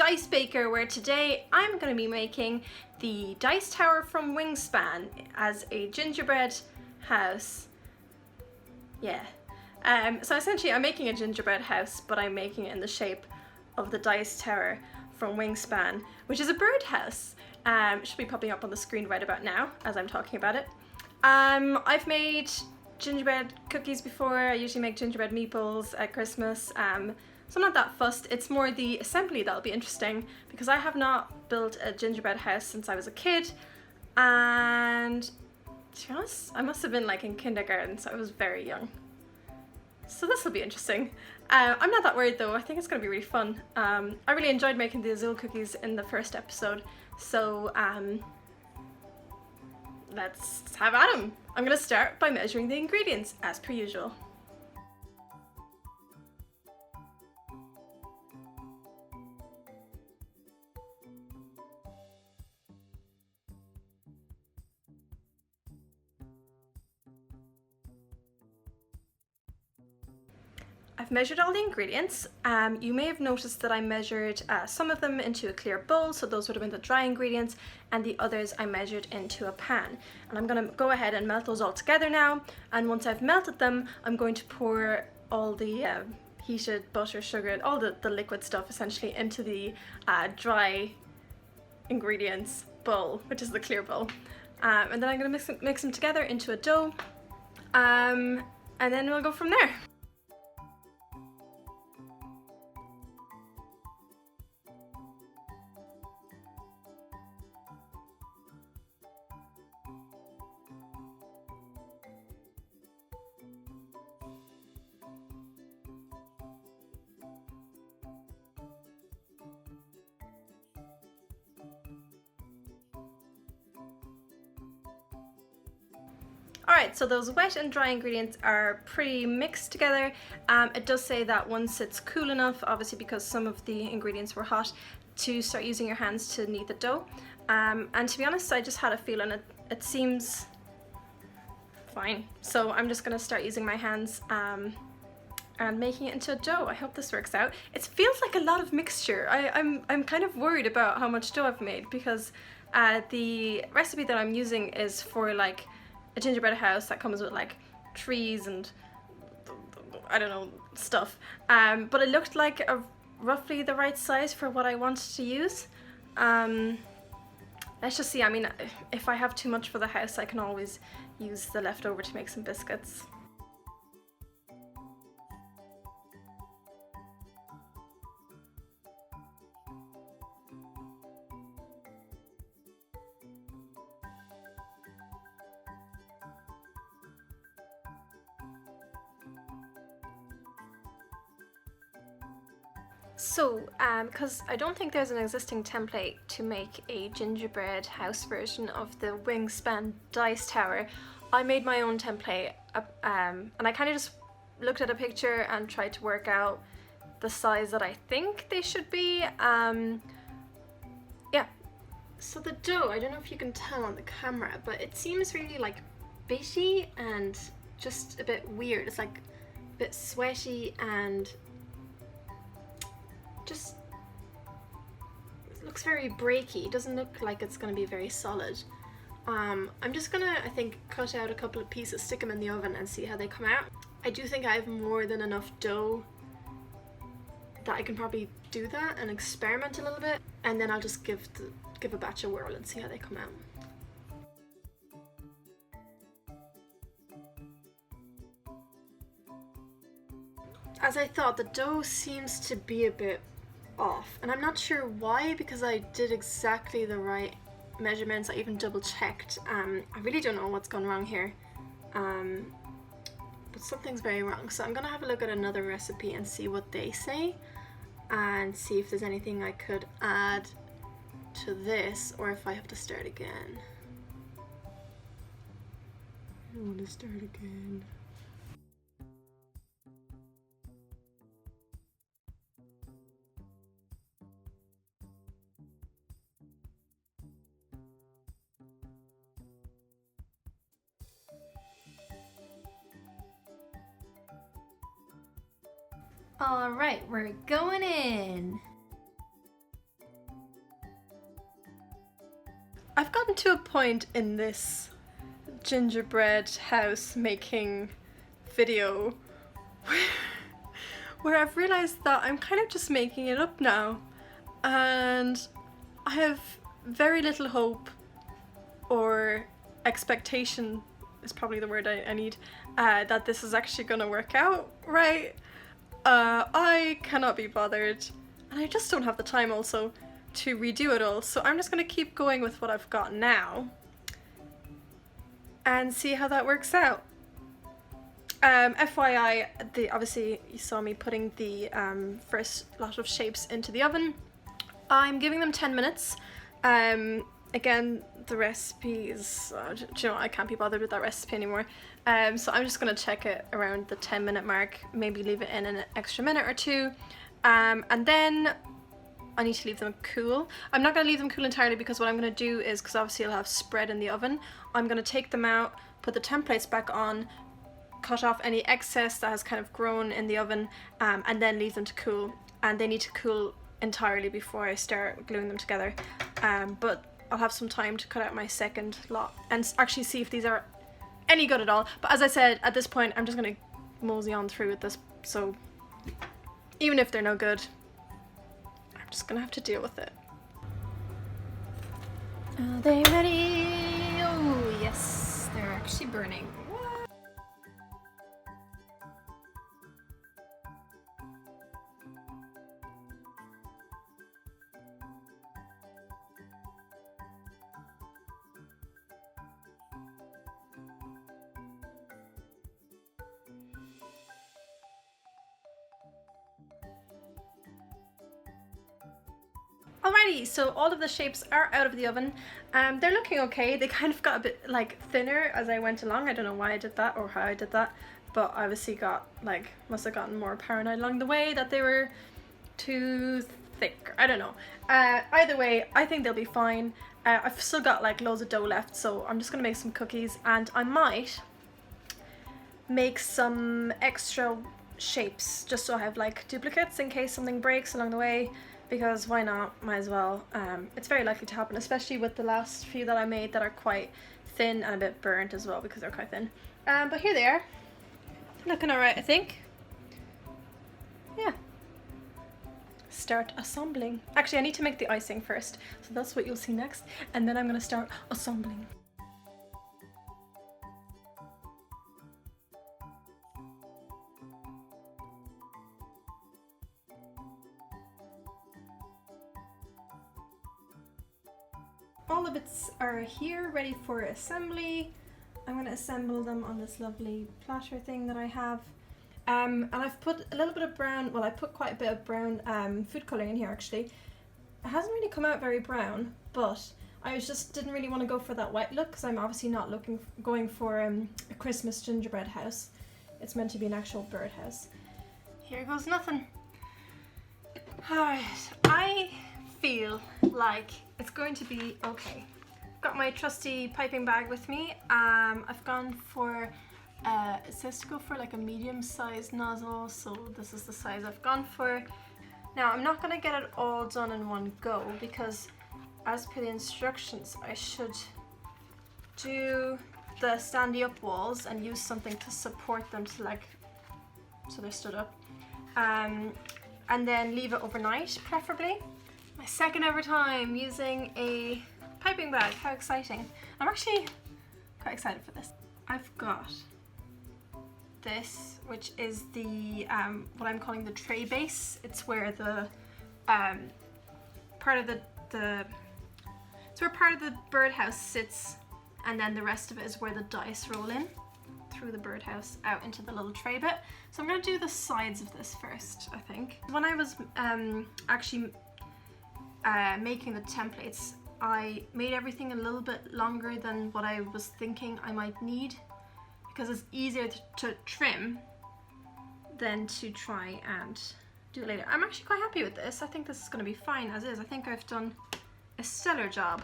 Dicebaker, where today I'm going to be making the dice tower from Wingspan as a gingerbread house. Yeah. So essentially I'm making a gingerbread house, but I'm making it in the shape of the dice tower from Wingspan, which is a birdhouse. It should be popping up on the screen right about now as I'm talking about it. I've made gingerbread cookies before. I usually make gingerbread meatballs at Christmas. So I'm not that fussed. It's more the assembly that'll be interesting because I have not built a gingerbread house since I was a kid, and to be honest, I must have been like in kindergarten, so I was very young. So this will be interesting. I'm not that worried though. I think it's going to be really fun. I really enjoyed making the azul cookies in the first episode, so let's have at 'em. I'm going to start by measuring the ingredients as per usual. I've measured all the ingredients. You may have noticed that I measured some of them into a clear bowl, so those would have been the dry ingredients, and the others I measured into a pan. And I'm going to go ahead and melt those all together now, and once I've melted them, I'm going to pour all the heated butter, sugar, all the liquid stuff essentially into the dry ingredients bowl, which is the clear bowl. And then I'm going to mix them together into a dough, and then we'll go from there. Alright, so those wet and dry ingredients are pretty mixed together. It does say that once it's cool enough, obviously because some of the ingredients were hot, to start using your hands to knead the dough. And to be honest, I just had a feeling it seems fine. So I'm just going to start using my hands and making it into a dough. I hope this works out. It feels like a lot of mixture. I'm kind of worried about how much dough I've made because the recipe that I'm using is for like a gingerbread house that comes with like trees and I don't know stuff, but it looked like roughly the right size for what I wanted to use. Let's just see. I mean, if I have too much for the house, I can always use the leftover to make some biscuits. So, because I don't think there's an existing template to make a gingerbread house version of the Wingspan dice tower, I made my own template, and I kind of just looked at a picture and tried to work out the size that I think they should be. Yeah. So the dough, I don't know if you can tell on the camera, but it seems really like bitty and just a bit weird. It's like a bit sweaty and just it looks very breaky. It doesn't look like it's going to be very solid. I'm just gonna, I think, cut out a couple of pieces, stick them in the oven and see how they come out. I do think I have more than enough dough that I can probably do that and experiment a little bit, and then I'll just give a batch a whirl and see how they come out. As I thought, the dough seems to be a bit off, and I'm not sure why, because I did exactly the right measurements. I even double checked. I really don't know what's gone wrong here, but something's very wrong. So I'm gonna have a look at another recipe and see what they say and see if there's anything I could add to this, or if I have to start again. I don't want to start again. All right, we're going in. I've gotten to a point in this gingerbread house making video where I've realized that I'm kind of just making it up now, and I have very little hope or expectation is probably the word I need, that this is actually gonna work out right. I cannot be bothered, and I just don't have the time also to redo it all, so I'm just gonna keep going with what I've got now and see how that works out. FYI, obviously you saw me putting the first lot of shapes into the oven. I'm giving them 10 minutes. Again, the recipe is, do you know what, I can't be bothered with that recipe anymore. So I'm just going to check it around the 10-minute mark, maybe leave it in an extra minute or two. And then I need to leave them cool. I'm not going to leave them cool entirely, because what I'm going to do is, because obviously I'll have spread in the oven, I'm going to take them out, put the templates back on, cut off any excess that has kind of grown in the oven, and then leave them to cool. And they need to cool entirely before I start gluing them together. But I'll have some time to cut out my second lot and actually see if these are any good at all. But as I said, at this point I'm just going to mosey on through with this, so even if they're no good, I'm just going to have to deal with it. Are they ready? Oh yes, they're actually burning. Alrighty, so all of the shapes are out of the oven. They're looking okay. They kind of got a bit like thinner as I went along. I don't know why I did that or how I did that, but I obviously got like, must have gotten more paranoid along the way that they were too thick. I don't know. Either way, I think they'll be fine. I've still got like loads of dough left, so I'm just gonna make some cookies, and I might make some extra shapes just so I have like duplicates in case something breaks along the way. Because why not, might as well. It's very likely to happen, especially with the last few that I made that are quite thin and a bit burnt as well because they're quite thin. But here they are, looking alright I think. Yeah. Start assembling. Actually, I need to make the icing first, so that's what you'll see next, and then I'm gonna start assembling. All the bits are here ready for assembly. I'm going to assemble them on this lovely platter thing that I have. And I've put a little bit of brown, well I put quite a bit of brown food colouring in here actually. It hasn't really come out very brown, but I just didn't really want to go for that white look because I'm obviously not going for a Christmas gingerbread house. It's meant to be an actual bird house. Here goes nothing. Alright, I feel like it's going to be okay. Got my trusty piping bag with me. I've gone for, it says to go for like a medium sized nozzle, so this is the size I've gone for. Now I'm not going to get it all done in one go because as per the instructions I should do the standy up walls and use something to support them to like, so they're stood up, and then leave it overnight preferably. My second ever time using a piping bag, how exciting. I'm actually quite excited for this. I've got this, which is the, what I'm calling the tray base. It's where the, part of the birdhouse sits, and then the rest of it is where the dice roll in through the birdhouse out into the little tray bit. So I'm gonna do the sides of this first, I think. When I was actually making the templates, I made everything a little bit longer than what I was thinking I might need because it's easier to trim than to try and do it later. I'm actually quite happy with this. I think this is going to be fine as is. I think I've done a stellar job.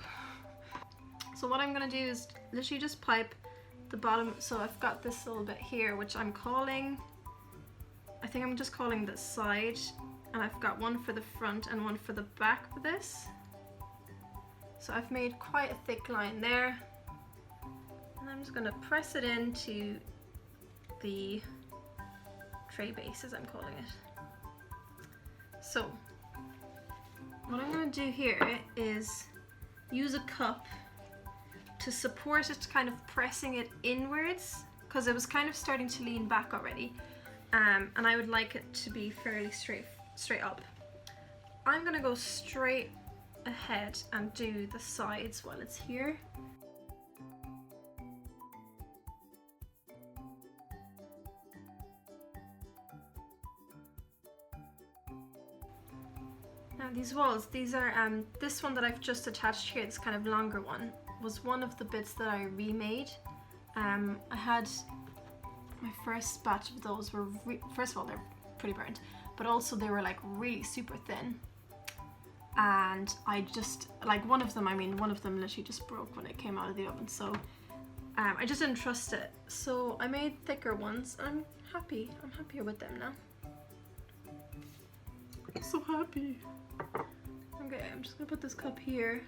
So what I'm going to do is literally just pipe the bottom. So I've got this little bit here which I'm calling, I think I'm just calling the side. And I've got one for the front and one for the back for this. So I've made quite a thick line there, and I'm just going to press it into the tray base, as I'm calling it. So what I'm going to do here is use a cup to support it, kind of pressing it inwards, because it was kind of starting to lean back already, and I would like it to be fairly straight up. I'm going to go straight ahead and do the sides while it's here. Now these walls, these are this one that I've just attached here, this kind of longer one, was one of the bits that I remade. I had my first batch of those were first of all, they're pretty burnt, but also they were like really super thin, and I just like one of them literally just broke when it came out of the oven, so I just didn't trust it, so I made thicker ones. I'm happier with them now. I'm so happy. Okay, I'm just gonna put this cup here.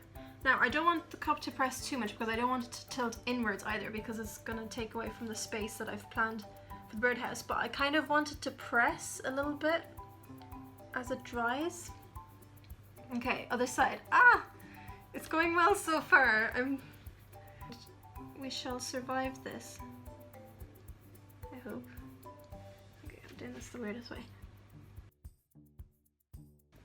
Now I don't want the cup to press too much because I don't want it to tilt inwards either, because it's gonna take away from the space that I've planned for the birdhouse, but I kind of want it to press a little bit as it dries. Okay, other side. Ah! It's going well so far. We shall survive this, I hope. Okay, I'm doing this the weirdest way.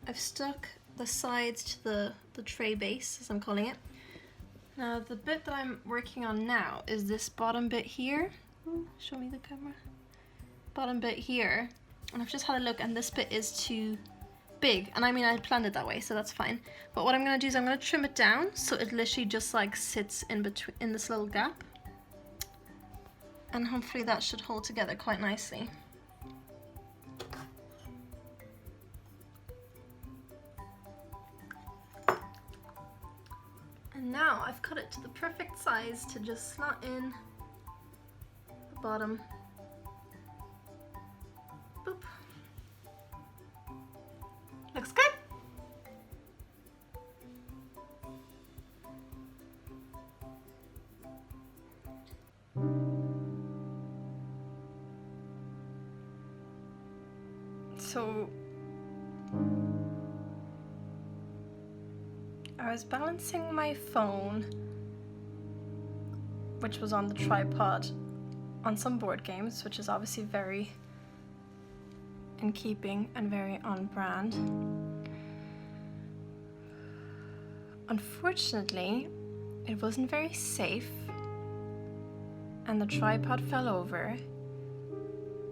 I've stuck the sides to the tray base, as I'm calling it. Now the bit that I'm working on now is this bottom bit here. Ooh, show me the camera. Bottom bit here. And I've just had a look, and this bit is too big. And I mean, I had planned it that way, so that's fine. But what I'm gonna do is I'm gonna trim it down so it literally just like sits in between, in this little gap. And hopefully that should hold together quite nicely. And now I've cut it to the perfect size to just slot in the bottom. Boop. Looks good. So I was balancing my phone, which was on the tripod, on some board games, which is obviously very in keeping and very on brand. Unfortunately, it wasn't very safe, and the tripod fell over,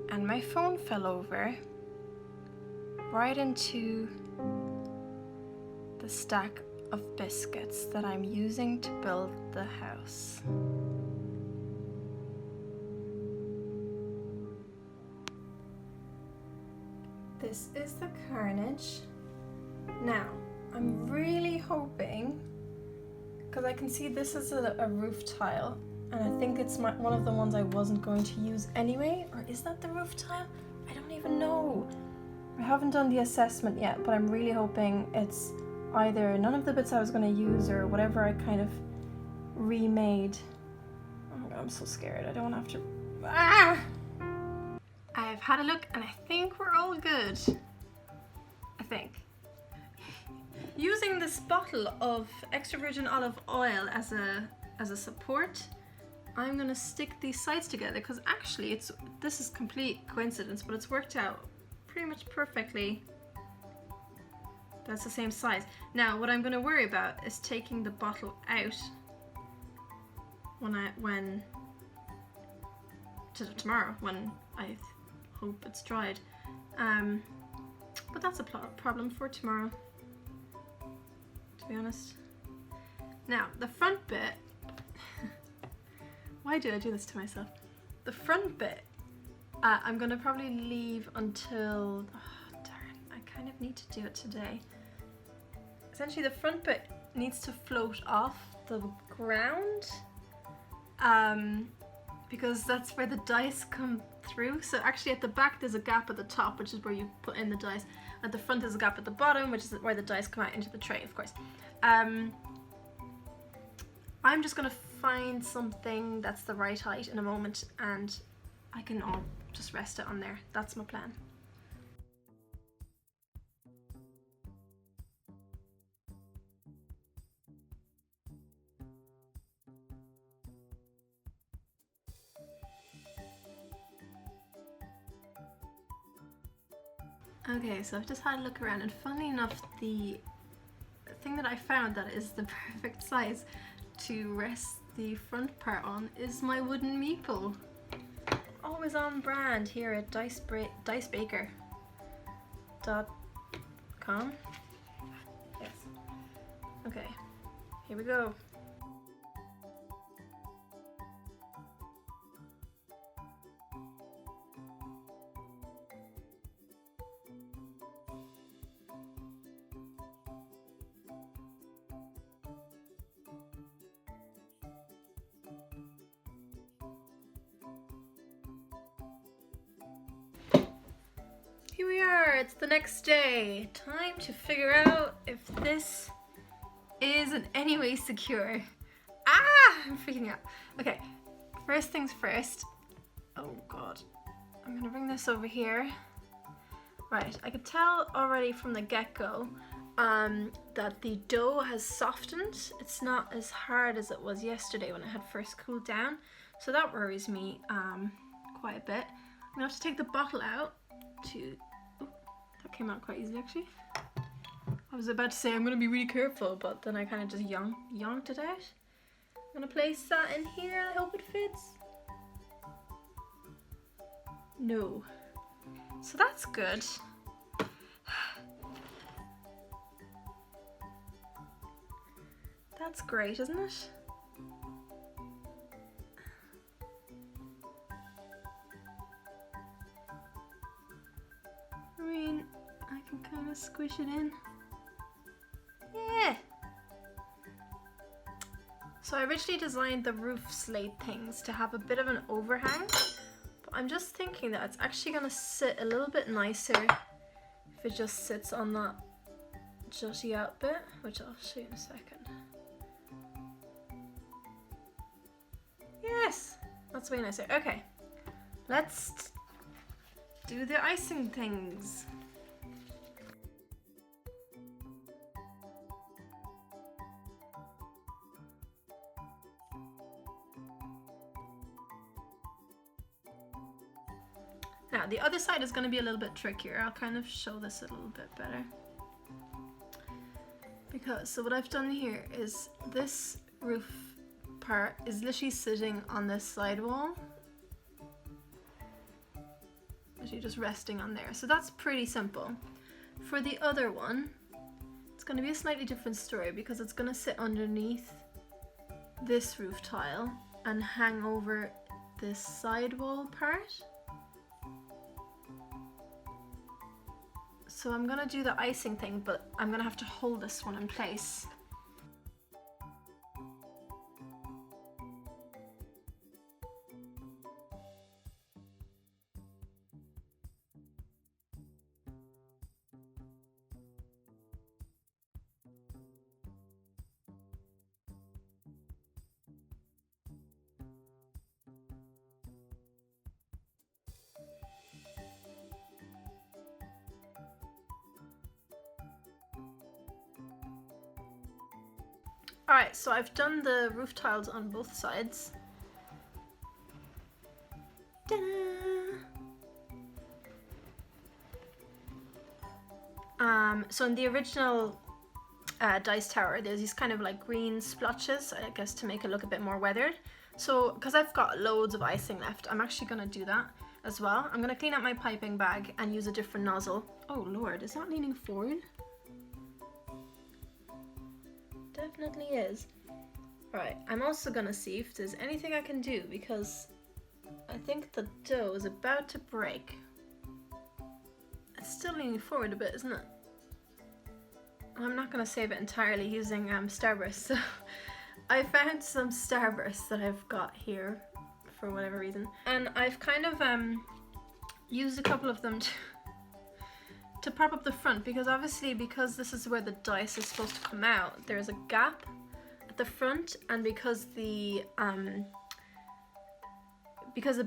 and my phone fell over right into the stack of biscuits that I'm using to build the house. This is the carnage. Now, I'm really hoping, because I can see this is a roof tile, and I think it's one of the ones I wasn't going to use anyway, or is that the roof tile? I don't even know. I haven't done the assessment yet, but I'm really hoping it's either none of the bits I was going to use or whatever I kind of remade. Oh my god, I'm so scared. I don't want to have to... Ah! I've had a look and I think we're all good. I think. Using this bottle of extra virgin olive oil as a support, I'm going to stick these sides together, because actually this is complete coincidence, but it's worked out pretty much perfectly. That's the same size. Now what I'm going to worry about is taking the bottle out tomorrow, when I hope it's dried. But that's a problem for tomorrow, to be honest. Now the front bit, why did I do this to myself? The front bit I'm going to probably leave until, oh, darn, I kind of need to do it today. Essentially the front bit needs to float off the ground, because that's where the dice come through. So actually at the back there's a gap at the top, which is where you put in the dice. At the front there's a gap at the bottom, which is where the dice come out into the tray, of course. I'm just gonna find something that's the right height in a moment and I can all just rest it on there. That's my plan. Okay, so I've just had a look around and funnily enough the thing that I found that is the perfect size to rest the front part on is my wooden meeple. Always on brand here at Dicebaker.com. Yes. Okay, here we go. Here we are, it's the next day. Time to figure out if this is in any way secure. Ah, I'm freaking out. Okay, first things first. Oh God, I'm gonna bring this over here. Right, I could tell already from the get-go that the dough has softened. It's not as hard as it was yesterday when it had first cooled down. So that worries me quite a bit. I'm gonna have to take the bottle out to, oh, that came out quite easily actually. I was about to say I'm gonna be really careful, but then I kind of just yonked it out. I'm gonna place that in here, I hope it fits. No. So that's good. That's great, isn't it? I mean, I can kind of squish it in. Yeah. So I originally designed the roof slate things to have a bit of an overhang, but I'm just thinking that it's actually going to sit a little bit nicer if it just sits on that jutty out bit, which I'll show you in a second. Yes, that's way nicer. Okay, let's do the icing things. Now the other side is going to be a little bit trickier. I'll kind of show this a little bit better. Because, so what I've done here is this roof part is literally sitting on this side wall. Literally just resting on there. So that's pretty simple. For the other one, it's going to be a slightly different story because it's going to sit underneath this roof tile and hang over this side wall part. So I'm gonna do the icing thing, but I'm gonna have to hold this one in place. Alright, so I've done the roof tiles on both sides. So in the original dice tower, there's these kind of like green splotches, I guess, to make it look a bit more weathered. So, because I've got loads of icing left, I'm actually going to do that as well. I'm going to clean out my piping bag and use a different nozzle. Oh lord, is that leaning forward? Definitely is. Alright, I'm also gonna see if there's anything I can do because I think the dough is about to break. It's still leaning forward a bit, isn't it? I'm not gonna save it entirely using Starburst, so I found some Starburst that I've got here for whatever reason, and I've kind of used a couple of them to prop up the front, because obviously, because this is where the dice is supposed to come out, there's a gap at the front, and because the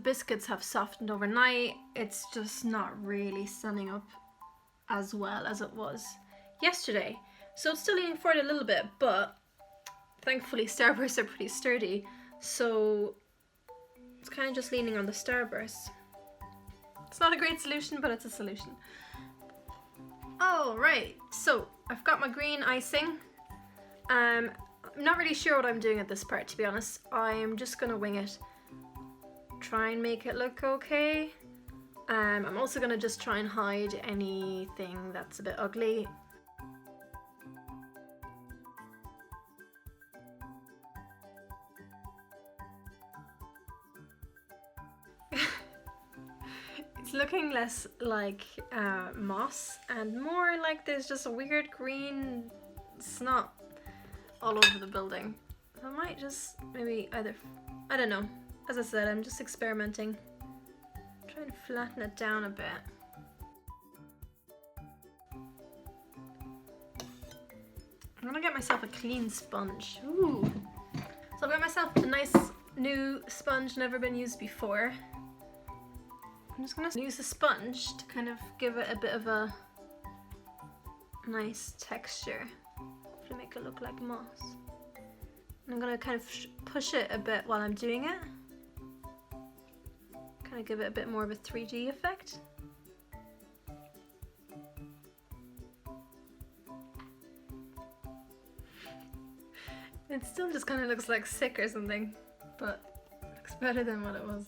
biscuits have softened overnight, it's just not really standing up as well as it was yesterday. So it's still leaning forward a little bit, but thankfully starbursts are pretty sturdy, so it's kind of just leaning on the starbursts. It's not a great solution, but it's a solution. Alright, so I've got my green icing. I'm not really sure what I'm doing at this part, to be honest. I'm just gonna wing it. Try and make it look okay. I'm also gonna just try and hide anything that's a bit ugly. It's looking less like moss and more like there's just a weird green snot all over the building. So I might just maybe either, I don't know. As I said, I'm just experimenting. Trying to flatten it down a bit. I'm gonna get myself a clean sponge. Ooh. So I've got myself a nice new sponge, never been used before. I'm just gonna use the sponge to kind of give it a bit of a nice texture. Hopefully make it look like moss. And I'm gonna kind of push it a bit while I'm doing it. Kind of give it a bit more of a 3D effect. It still just kind of looks like sick or something, but it looks better than what it was.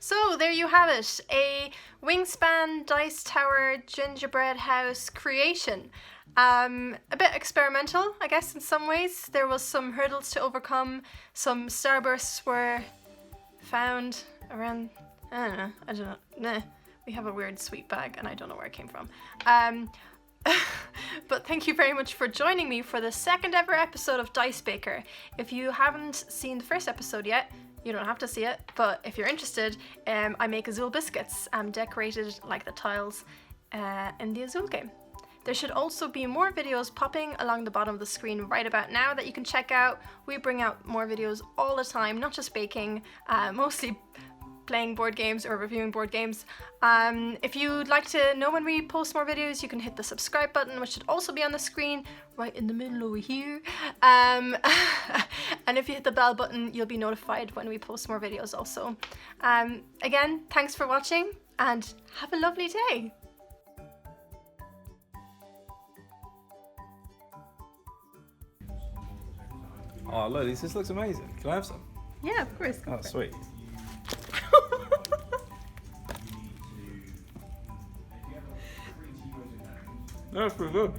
So there you have it, a Wingspan Dice Tower gingerbread house creation. A bit experimental, I guess, in some ways. There was some hurdles to overcome, some starbursts were found around, I don't know, nah. We have a weird sweet bag and I don't know where it came from. But thank you very much for joining me for the second ever episode of Dicebaker. If you haven't seen the first episode yet, you don't have to see it, but if you're interested, I make Azul biscuits, decorated like the tiles in the Azul game. There should also be more videos popping along the bottom of the screen right about now that you can check out. We bring out more videos all the time, not just baking, mostly playing board games or reviewing board games. If you'd like to know when we post more videos, you can hit the subscribe button, which should also be on the screen right in the middle over here. And if you hit the bell button, you'll be notified when we post more videos also. Again, thanks for watching and have a lovely day. Oh look, this looks amazing. Can I have some? Yeah, of course. Oh, sweet. That's pretty good.